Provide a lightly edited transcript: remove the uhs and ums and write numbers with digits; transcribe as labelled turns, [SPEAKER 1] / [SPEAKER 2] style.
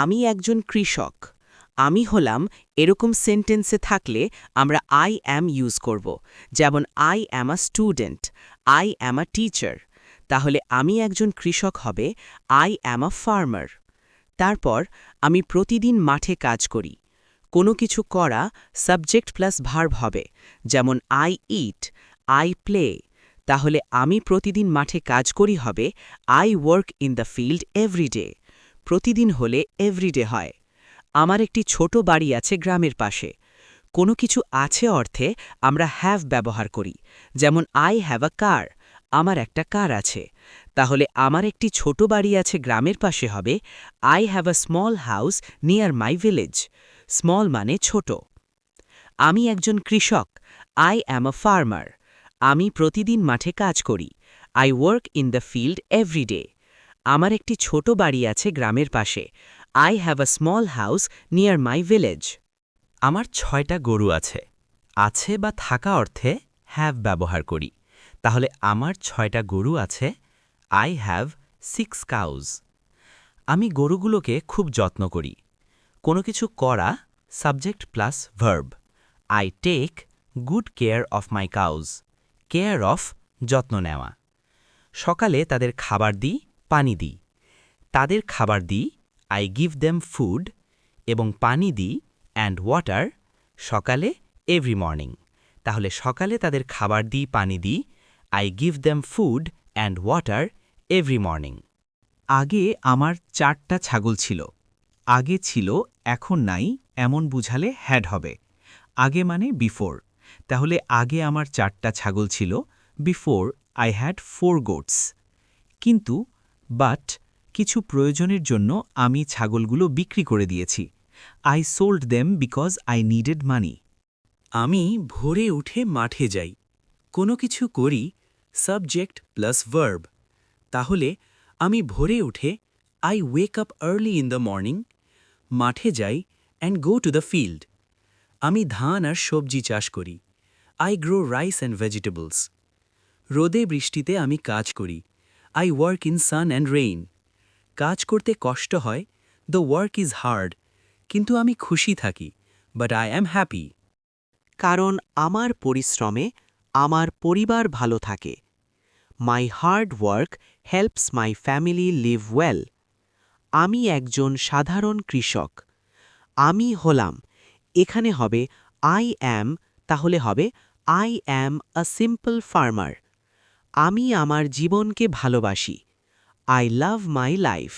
[SPEAKER 1] আমি একজন কৃষক। আমি হলাম এরকম সেন্টেন্সে থাকলে আমরা আই অ্যাম ইউজ করব। যেমন I am a student, I am a teacher. তাহলে আমি একজন কৃষক হবে আই অ্যাম আ ফার্মার। তারপর আমি প্রতিদিন মাঠে কাজ করি। কোনো কিছু করা সাবজেক্ট প্লাস ভার্ব হবে, যেমন আই ইট, আই প্লে। তাহলে আমি প্রতিদিন মাঠে কাজ করি হবে I work in the field everyday. প্রতিদিন হলে এভরিডে হয়। আমার একটি ছোট বাড়ি আছে গ্রামের পাশে। কোনো কিছু আছে অর্থে আমরা হ্যাভ ব্যবহার করি, যেমন আই হ্যাভ আ কার, আমার একটা কার আছে। তাহলে আমার একটি ছোট বাড়ি আছে গ্রামের পাশে হবে I have a small house near my village. Small মানে ছোট। আমি একজন কৃষক, আই অ্যাম আ ফার্মার। আমি প্রতিদিন মাঠে কাজ করি, I work in the field everyday. আমার একটি ছোট বাড়ি আছে গ্রামের পাশে, I have a small house near my village.
[SPEAKER 2] আমার ৬টা গরু আছে। আছে বা থাকা অর্থে হ্যাভ ব্যবহার করি। তাহলে আমার ৬টা গরু আছে, আই হ্যাভ 6 কাউজ। আমি গরুগুলোকে খুব যত্ন করি। কোনো কিছু করা subject plus verb. I take good care of my cows. Care of যত্ন নেওয়া। সকালে তাদের খাবার দিই, পানি দিই। তাদের খাবার দিই, আই গিভ দেম ফুড, এবং পানি দিই অ্যান্ড ওয়াটার সকালে এভরি মর্নিং। তাহলে সকালে তাদের খাবার দিই, পানি দিই, I give them food and water every morning.
[SPEAKER 3] আগে আমার 4টা ছাগল ছিল। আগে ছিল, এখন নাই, এমন বুঝালে হ্যাড হবে। আগে মানে বিফোর। তাহলে আগে আমার 4টা ছাগল ছিল, বিফোর আই হ্যাড 4 গোটস। কিন্তু বাট কিছু প্রয়োজনের জন্য আমি ছাগলগুলো বিক্রি করে দিয়েছি। I sold them because I needed money.
[SPEAKER 4] আমি ভোরে উঠে মাঠে যাই। কোনো কিছু করি সাবজেক্ট প্লাস ভার্ব। তাহলে আমি ভোরে উঠে I wake up early in the morning, মাঠে যাই and go to the field. আমি ধান আর সবজি চাষ করি, I grow rice and vegetables. রোদে বৃষ্টিতে আমি কাজ করি, I work in sun and rain. কাজ করতে কষ্ট হয়, দ্য ওয়ার্ক ইজ হার্ড, কিন্তু আমি খুশি থাকি, বাট আই অ্যাম হ্যাপি।
[SPEAKER 1] কারণ আমার পরিশ্রমে আমার পরিবার ভালো থাকে। My hard work helps my family live well. আমি একজন সাধারণ কৃষক। আমি হলাম, এখানে হবে আই অ্যাম, তাহলে হবে I am a simple farmer. আমি আমার জীবনকে ভালোবাসি, আই লাভ মাই লাইফ।